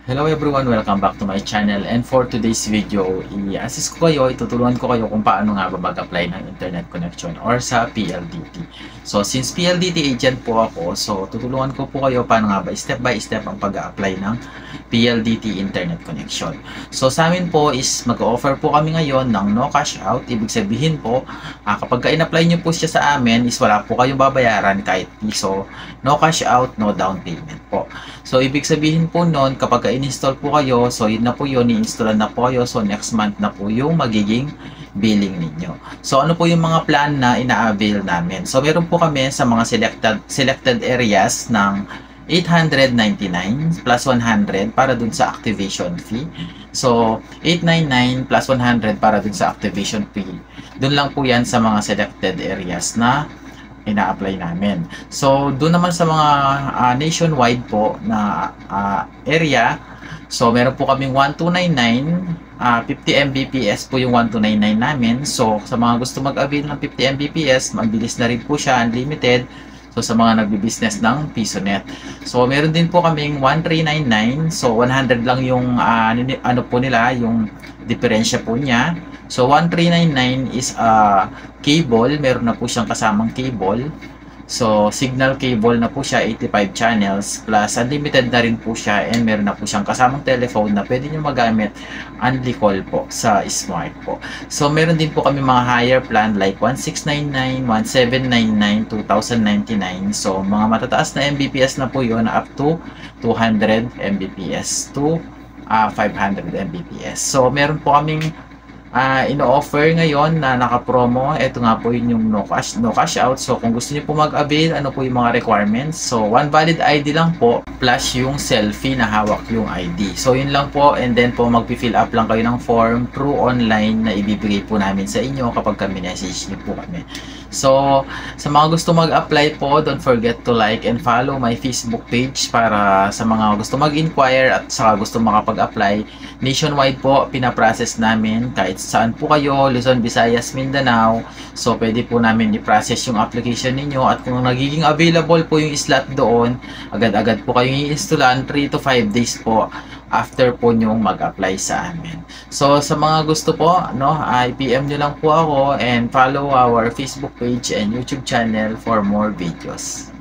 Hello everyone, welcome back to my channel, and for today's video, i-assist ko kayo, itutulungan ko kayo kung paano nga ba mag-apply ng internet connection or sa PLDT. So since PLDT agent po ako, so tutulungan ko po kayo paano nga ba step by step ang pag-apply ng PLDT internet connection. So sa amin po is mag-offer po kami ngayon ng no cash out. Ibig sabihin po, kapag in-apply nyo po siya sa amin is wala po kayong babayaran kahit piso. No cash out, no down payment po. So ibig sabihin po noon, kapag in-install po kayo, so yun na po yun, i-installan na po kayo, so next month na po yung magiging billing ninyo. So ano po yung mga plan na ina-avail namin? So meron po kami sa mga selected areas ng 899 plus 100 para dun sa activation fee. So 899 plus 100 para dun sa activation fee. Dun lang po yan sa mga selected areas na ina-apply namin. So, doon naman sa mga nationwide po na area, so meron po kaming 1299, 50 Mbps po yung 1299 namin. So, sa mga gusto mag-avail ng 50 Mbps, mabilis na rin po siya, unlimited. So, sa mga nagbi-business ng PisoNet. So, meron din po kaming 1399. So, 100 lang yung ano po nila, yung diferensya po niya. So, 1399 is cable. Meron na po siyang kasamang cable. So, signal cable na po siya, 85 channels. Plus, unlimited na rin po siya. And meron na po siyang kasamang telephone na pwede nyo magamit only call po sa smart po. So, meron din po kami mga higher plan like 1699, 1799, 2099. So, mga matataas na Mbps na po yun up to 200 Mbps to 500 Mbps. So, meron po kaming ino-offer ngayon na naka-promo. Ito nga po yun yung no cash out. So kung gusto niyo po mag-avail, ano po yung mga requirements? So one valid ID lang po plus yung selfie na hawak yung ID. So yun lang po, and then po mag-fill up lang kayo ng form through online na ibibigay po namin sa inyo kapag message niyo po kami. So sa mga gusto mag-apply po, don't forget to like and follow my Facebook page para sa mga gusto mag-inquire at saka gusto makapag-apply. Nationwide po, pinaprocess namin kahit saan po kayo, Luzon, Visayas, Mindanao. So, pwede po namin i-process yung application ninyo at kung nagiging available po yung slot doon, agad-agad po kayong i-installan 3 to 5 days po after po nyong mag-apply sa amin. So, sa mga gusto po, i-PM nyo lang po ako and follow our Facebook page and YouTube channel for more videos.